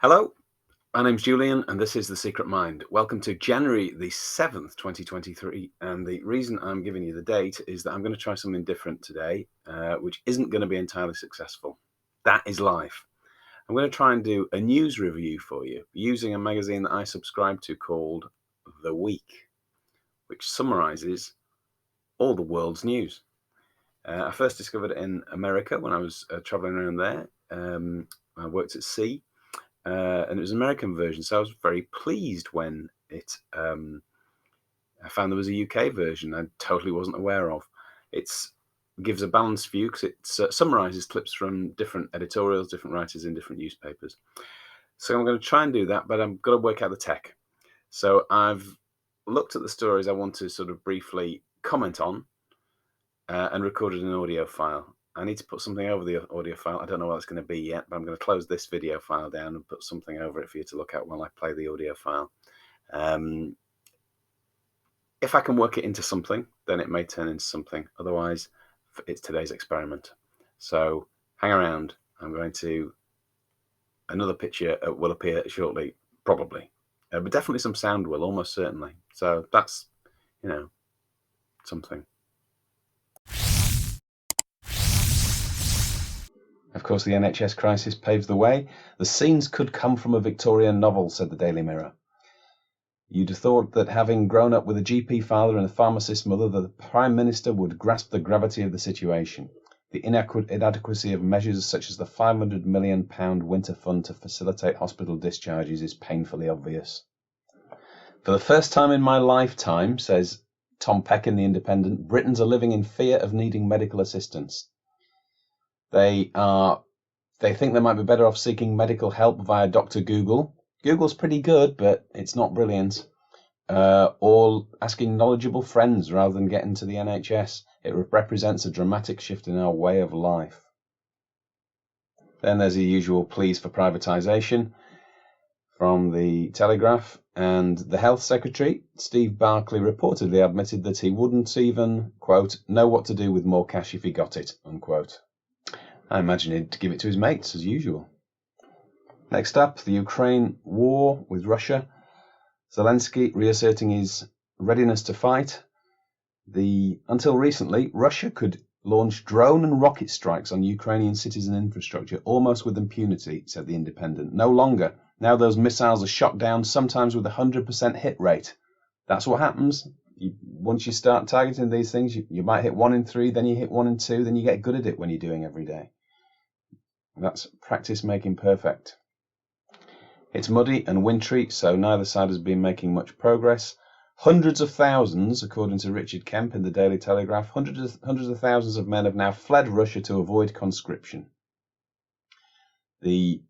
Hello, my name's Julian and this is The Secret Mind. Welcome to January the 7th, 2023. And the reason I'm giving you the date is that I'm going to try something different today, which isn't going to be entirely successful. That is life. I'm going to try and do a news review for you using a magazine that I subscribe to called The Week, which summarizes all the world's news. I first discovered it in America when I was traveling around there. I worked at sea. And it was an American version, so I was very pleased when I found there was a UK version I totally wasn't aware of. It gives a balanced view because it summarises clips from different editorials, different writers in different newspapers. So I'm going to try and do that, but I've got to work out the tech. So I've looked at the stories I want to sort of briefly comment on and recorded an audio file. I need to put something over the audio file. I don't know what it's going to be yet, but I'm going to close this video file down and put something over it for you to look at while I play the audio file. If I can work it into something, then it may turn into something. Otherwise, it's today's experiment. So hang around. Another picture will appear shortly, probably. But definitely some sound will, almost certainly. So that's, something. Of course, the NHS crisis paves the way. The scenes could come from a Victorian novel, said the Daily Mirror. You'd have thought that having grown up with a GP father and a pharmacist mother, that the Prime Minister would grasp the gravity of the situation. The inadequacy of measures such as the £500 million winter fund to facilitate hospital discharges is painfully obvious. For the first time in my lifetime, says Tom Peck in The Independent, Britons are living in fear of needing medical assistance. They think they might be better off seeking medical help via Dr. Google. Google's pretty good, but it's not brilliant. Or asking knowledgeable friends rather than getting to the NHS. It represents a dramatic shift in our way of life. Then there's the usual pleas for privatisation from the Telegraph. And the Health Secretary, Steve Barclay, reportedly admitted that he wouldn't even, quote, know what to do with more cash if he got it, unquote. I imagine he'd give it to his mates, as usual. Next up, the Ukraine war with Russia. Zelensky reasserting his readiness to fight. Until recently, Russia could launch drone and rocket strikes on Ukrainian cities and infrastructure almost with impunity, said The Independent. No longer. Now those missiles are shot down, sometimes with a 100% hit rate. That's what happens. Once you start targeting these things, you might hit 1 in 3, then you hit 1 in 2, then you get good at it when you're doing every day. That's practice making perfect. It's muddy and wintry, so neither side has been making much progress. Hundreds of thousands, according to Richard Kemp in the Daily Telegraph, hundreds of thousands of men have now fled Russia to avoid conscription. The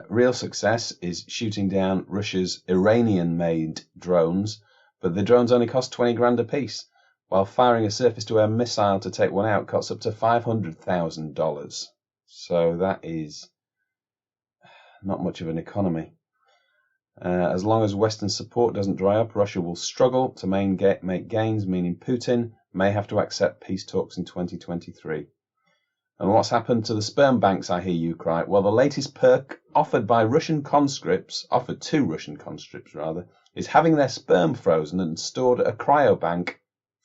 real success is shooting down Russia's Iranian-made drones, but the drones only cost 20 grand a piece, while firing a surface-to-air missile to take one out costs up to $500,000. So that is not much of an economy. As long as Western support doesn't dry up, Russia will struggle to make gains, meaning Putin may have to accept peace talks in 2023. And what's happened to the sperm banks, I hear you cry? Well, the latest perk offered to Russian conscripts, is having their sperm frozen and stored at a cryobank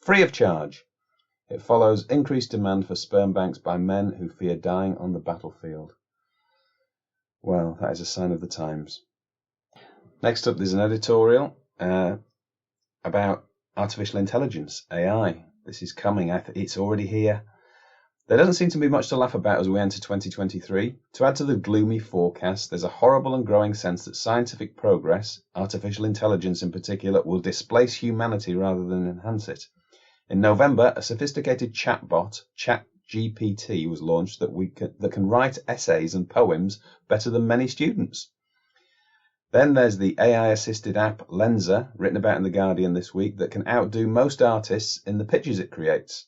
free of charge. It follows increased demand for sperm banks by men who fear dying on the battlefield. Well, that is a sign of the times. Next up, there's an editorial about artificial intelligence, AI. This is coming. It's already here. There doesn't seem to be much to laugh about as we enter 2023. To add to the gloomy forecast, there's a horrible and growing sense that scientific progress, artificial intelligence in particular, will displace humanity rather than enhance it. In November, a sophisticated chatbot, ChatGPT, was launched that can write essays and poems better than many students. Then there's the AI-assisted app Lensa, written about in The Guardian this week, that can outdo most artists in the pictures it creates.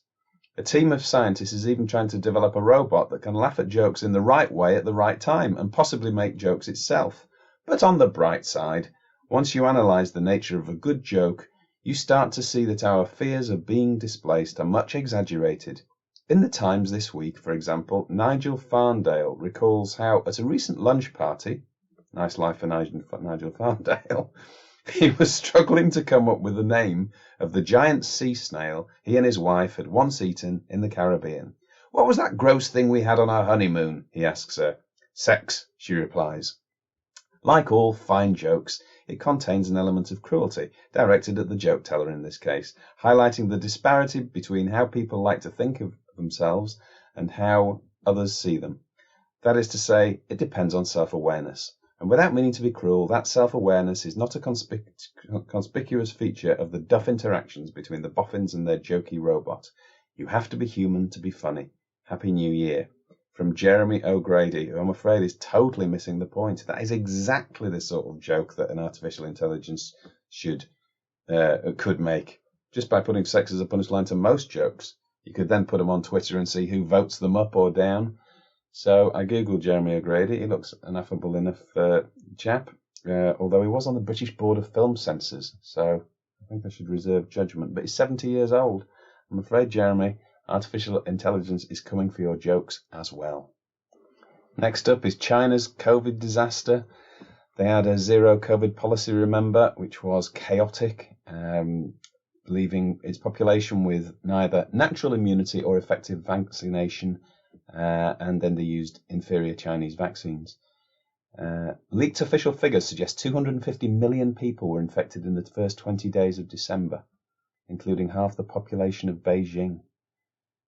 A team of scientists is even trying to develop a robot that can laugh at jokes in the right way at the right time and possibly make jokes itself. But on the bright side, once you analyse the nature of a good joke, you start to see that our fears of being displaced are much exaggerated. In the Times this week, for example, Nigel Farndale recalls how, at a recent lunch party, Nice life for Nigel Farndale. He was struggling to come up with the name of the giant sea snail he and his wife had once eaten in the Caribbean. What was that gross thing we had on our honeymoon? He asks her. Sex, she replies. Like all fine jokes, it contains an element of cruelty, directed at the joke teller in this case, highlighting the disparity between how people like to think of themselves and how others see them. That is to say, it depends on self-awareness. And without meaning to be cruel, that self-awareness is not a conspicuous feature of the duff interactions between the boffins and their jokey robot. You have to be human to be funny. Happy New Year. From Jeremy O'Grady, who I'm afraid is totally missing the point. That is exactly the sort of joke that an artificial intelligence could make. Just by putting sex as a punchline to most jokes. You could then put them on Twitter and see who votes them up or down. So I googled Jeremy O'Grady. He looks an affable enough chap, although he was on the British Board of Film Censors. So I think I should reserve judgment. But he's 70 years old. I'm afraid, Jeremy, artificial intelligence is coming for your jokes as well. Next up is China's COVID disaster. They had a zero COVID policy, remember, which was chaotic, leaving its population with neither natural immunity or effective vaccination, and then they used inferior Chinese vaccines. Leaked official figures suggest 250 million people were infected in the first 20 days of December, including half the population of Beijing.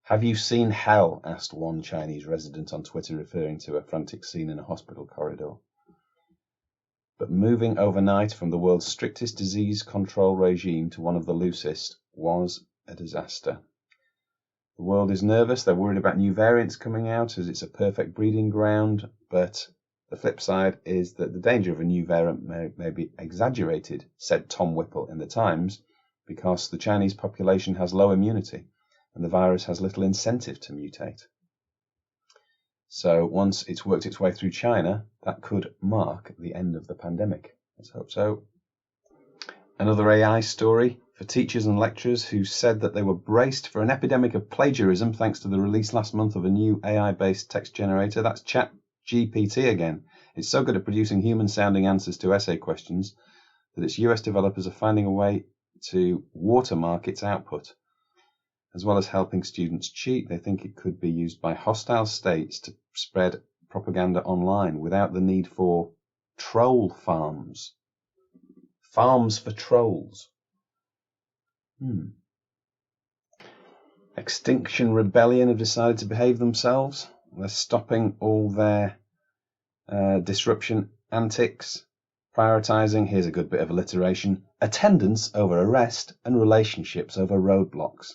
Have you seen hell? Asked one Chinese resident on Twitter, referring to a frantic scene in a hospital corridor. But moving overnight from the world's strictest disease control regime to one of the loosest was a disaster. The world is nervous. They're worried about new variants coming out as it's a perfect breeding ground. But the flip side is that the danger of a new variant may be exaggerated, said Tom Whipple in the Times, because the Chinese population has low immunity and the virus has little incentive to mutate. So once it's worked its way through China, that could mark the end of the pandemic. Let's hope so. Another AI story for teachers and lecturers who said that they were braced for an epidemic of plagiarism thanks to the release last month of a new AI-based text generator. That's ChatGPT again. It's so good at producing human-sounding answers to essay questions that its US developers are finding a way to watermark its output. As well as helping students cheat, they think it could be used by hostile states to spread propaganda online without the need for troll farms. Farms for trolls. Extinction Rebellion have decided to behave themselves. They're stopping all their disruption antics, prioritising, here's a good bit of alliteration, attendance over arrest and relationships over roadblocks.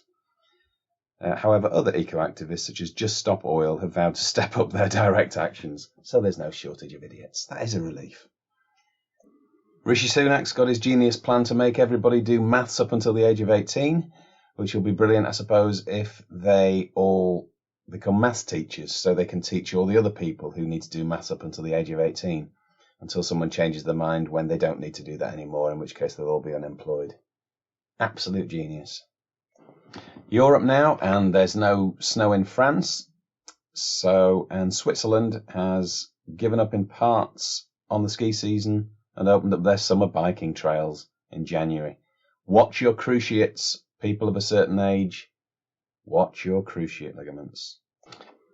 However, other eco-activists such as Just Stop Oil have vowed to step up their direct actions, so there's no shortage of idiots. That is a relief. Rishi Sunak's got his genius plan to make everybody do maths up until the age of 18, which will be brilliant, I suppose, if they all become maths teachers, so they can teach all the other people who need to do maths up until the age of 18, until someone changes their mind when they don't need to do that anymore, in which case they'll all be unemployed. Absolute genius. Europe now, and there's no snow in France, and Switzerland has given up in parts on the ski season and opened up their summer biking trails in January. Watch your cruciates, people of a certain age. Watch your cruciate ligaments.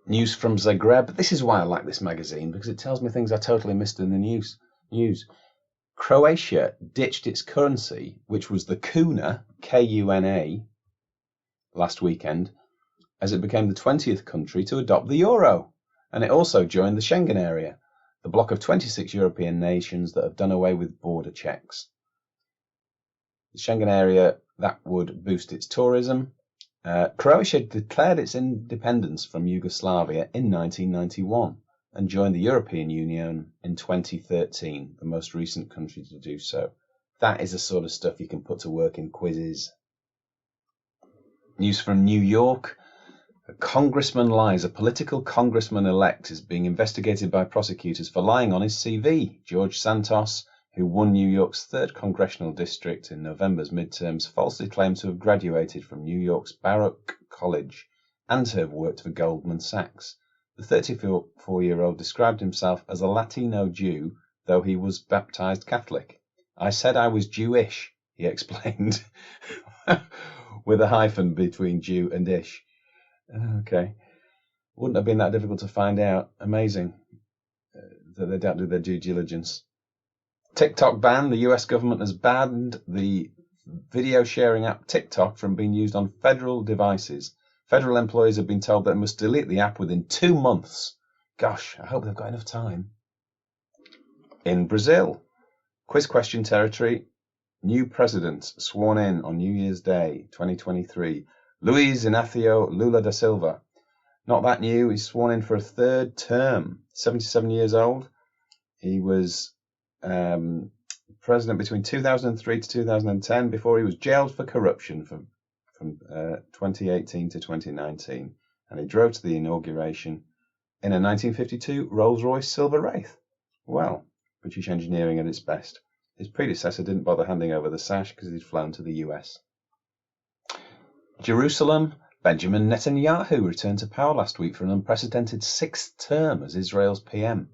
News from Zagreb. This is why I like this magazine, because it tells me things I totally missed in the news. Croatia ditched its currency, which was the kuna, K-U-N-A, last weekend, as it became the 20th country to adopt the euro. And it also joined the Schengen area, the bloc of 26 European nations that have done away with border checks. The Schengen area, that would boost its tourism. Croatia declared its independence from Yugoslavia in 1991 and joined the European Union in 2013, the most recent country to do so. That is the sort of stuff you can put to work in quizzes. News from New York. A congressman lies. A political congressman-elect is being investigated by prosecutors for lying on his CV. George Santos, who won New York's 3rd congressional district in November's midterms, falsely claimed to have graduated from New York's Baruch College and to have worked for Goldman Sachs. The 34-year-old described himself as a Latino Jew, though he was baptized Catholic. I said I was Jewish, he explained, with a hyphen between Jew and ish. Okay. Wouldn't have been that difficult to find out. Amazing that they don't do their due diligence. TikTok ban. The US government has banned the video sharing app TikTok from being used on federal devices. Federal employees have been told they must delete the app within 2 months. Gosh, I hope they've got enough time. In Brazil, quiz question territory. New president sworn in on New Year's Day 2023. Luiz Inácio Lula da Silva. Not that new. He's sworn in for a third term. 77 years old. He was president between 2003 to 2010 before he was jailed for corruption from 2018 to 2019. And he drove to the inauguration in a 1952 Rolls-Royce Silver Wraith. Well, British engineering at its best. His predecessor didn't bother handing over the sash because he'd flown to the US. Jerusalem. Benjamin Netanyahu returned to power last week for an unprecedented 6th term as Israel's PM,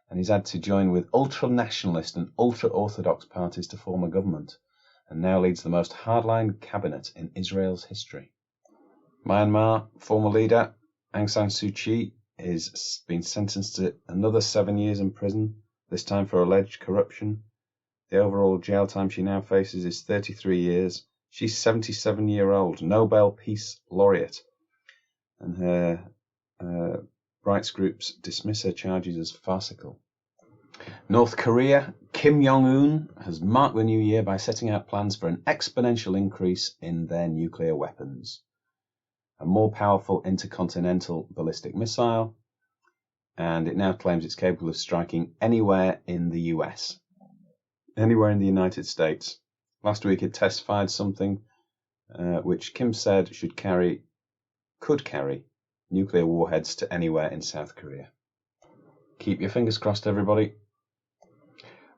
and he's had to join with ultra-nationalist and ultra-orthodox parties to form a government, and now leads the most hardline cabinet in Israel's history. Myanmar, former leader Aung San Suu Kyi is being sentenced to another 7 years in prison, this time for alleged corruption. The overall jail time she now faces is 33 years. She's 77-year-old, Nobel Peace Laureate, and her rights groups dismiss her charges as farcical. North Korea, Kim Jong-un has marked the new year by setting out plans for an exponential increase in their nuclear weapons. A more powerful intercontinental ballistic missile, and it now claims it's capable of striking anywhere in the US, anywhere in the United States. Last week it test-fired something which Kim said could carry nuclear warheads to anywhere in South Korea. Keep your fingers crossed, everybody.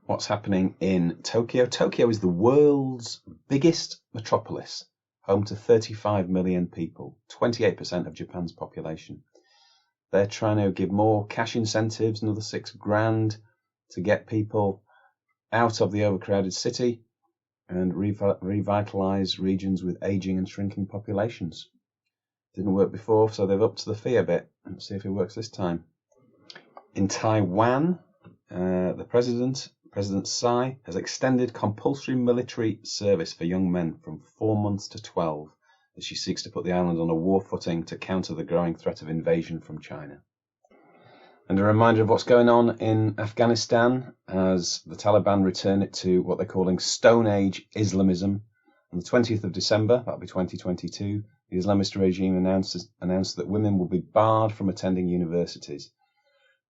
What's happening in Tokyo? Tokyo is the world's biggest metropolis, home to 35 million people, 28% of Japan's population. They're trying to give more cash incentives, another $6,000 to get people out of the overcrowded city and revitalise regions with ageing and shrinking populations. Didn't work before, so they've upped the fee a bit. Let's see if it works this time. In Taiwan, the President Tsai, has extended compulsory military service for young men from 4 months to 12 as she seeks to put the island on a war footing to counter the growing threat of invasion from China. And a reminder of what's going on in Afghanistan as the Taliban return it to what they're calling Stone Age Islamism. On the 20th of December, that'll be 2022, the Islamist regime announced that women will be barred from attending universities.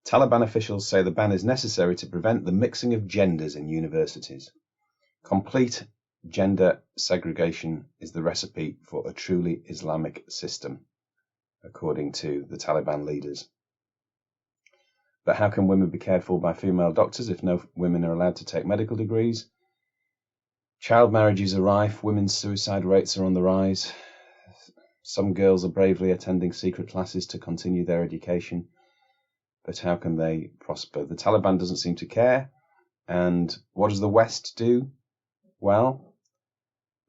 Taliban officials say the ban is necessary to prevent the mixing of genders in universities. Complete gender segregation is the recipe for a truly Islamic system, according to the Taliban leaders. But how can women be cared for by female doctors if no women are allowed to take medical degrees? Child marriages are rife. Women's suicide rates are on the rise. Some girls are bravely attending secret classes to continue their education. But how can they prosper? The Taliban doesn't seem to care. And what does the West do? Well,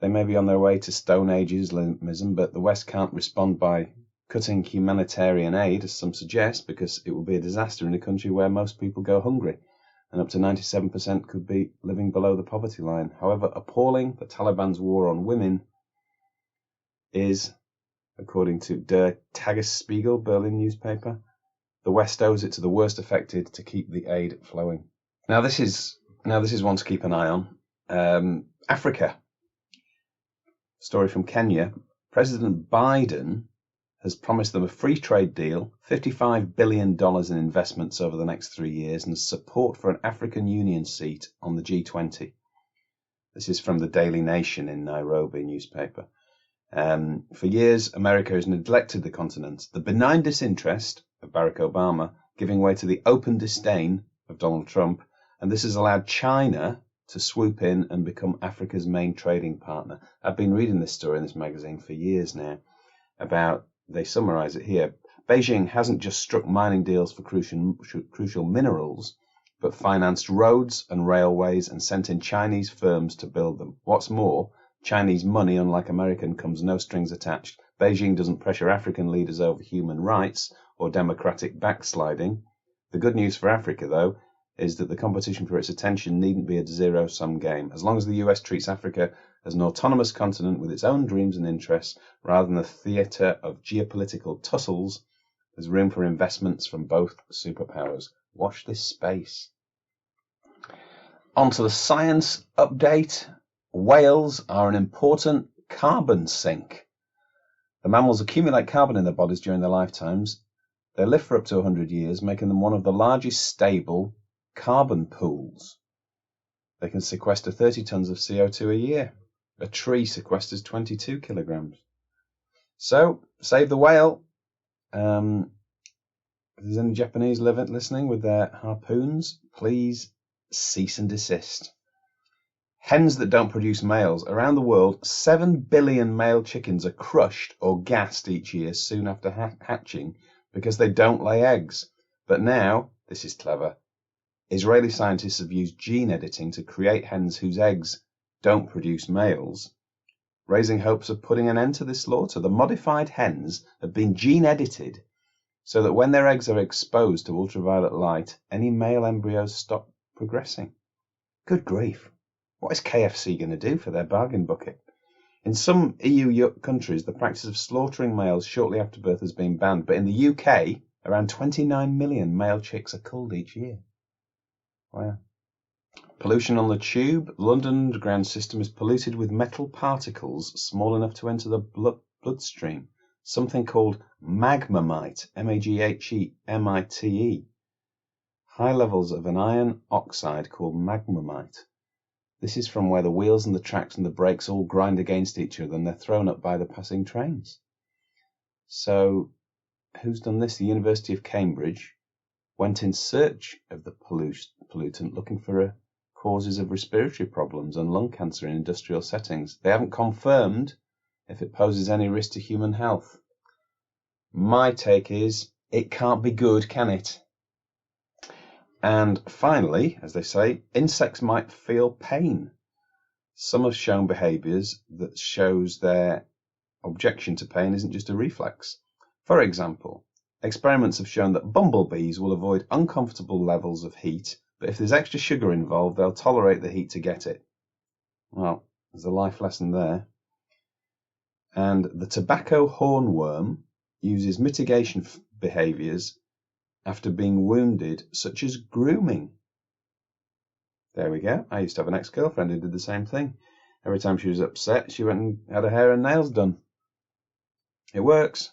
they may be on their way to Stone Age Islamism, but the West can't respond by cutting humanitarian aid, as some suggest, because it will be a disaster in a country where most people go hungry, and up to 97% could be living below the poverty line. However appalling the Taliban's war on women is, according to Der Tagesspiegel, Berlin newspaper, the West owes it to the worst affected to keep the aid flowing. Now this is one to keep an eye on. Africa. Story from Kenya. President Biden has promised them a free trade deal, $55 billion in investments over the next 3 years, and support for an African Union seat on the G20. This is from the Daily Nation in Nairobi newspaper. For years, America has neglected the continent. The benign disinterest of Barack Obama giving way to the open disdain of Donald Trump, and this has allowed China to swoop in and become Africa's main trading partner. I've been reading this story in this magazine for years now about, they summarize it here, Beijing hasn't just struck mining deals for crucial minerals, but financed roads and railways and sent in Chinese firms to build them. What's more, Chinese money, unlike American, comes no strings attached. Beijing doesn't pressure African leaders over human rights or democratic backsliding. The good news for Africa, though, is that the competition for its attention needn't be a zero-sum game. As long as the US treats Africa as an autonomous continent with its own dreams and interests, rather than a theatre of geopolitical tussles, there's room for investments from both superpowers. Watch this space. On to the science update. Whales are an important carbon sink. The mammals accumulate carbon in their bodies during their lifetimes. They live for up to 100 years, making them one of the largest stable carbon pools. They can sequester 30 tons of CO2 a year. A tree sequesters 22 kilograms. So, save the whale. If there's any Japanese listening with their harpoons, please cease and desist. Hens that don't produce males. Around the world, 7 billion male chickens are crushed or gassed each year soon after hatching because they don't lay eggs. But now, this is clever, Israeli scientists have used gene editing to create hens whose eggs don't produce males, raising hopes of putting an end to this slaughter. The modified hens have been gene edited so that when their eggs are exposed to ultraviolet light, any male embryos stop progressing. Good grief. What is KFC going to do for their bargain bucket? In some EU countries, the practice of slaughtering males shortly after birth has been banned, but in the UK, around 29 million male chicks are culled each year. Wow. Pollution on the tube. London Underground system is polluted with metal particles small enough to enter the bloodstream. Something called magmamite, M-A-G-H-E-M-I-T-E. High levels of an iron oxide called magmamite. This is from where the wheels and the tracks and the brakes all grind against each other and they're thrown up by the passing trains. So, who's done this? The University of Cambridge went in search of the pollutant looking for causes of respiratory problems and lung cancer in industrial settings. They haven't confirmed if it poses any risk to human health. My take is, it can't be good, can it? And finally, as they say, insects might feel pain. Some have shown behaviours that shows their objection to pain isn't just a reflex. For example, experiments have shown that bumblebees will avoid uncomfortable levels of heat, but if there's extra sugar involved, they'll tolerate the heat to get it. Well, there's a life lesson there. And the tobacco hornworm uses mitigation behaviours after being wounded, such as grooming. There we go. I used to have an ex-girlfriend who did the same thing. Every time she was upset, she went and had her hair and nails done. It works.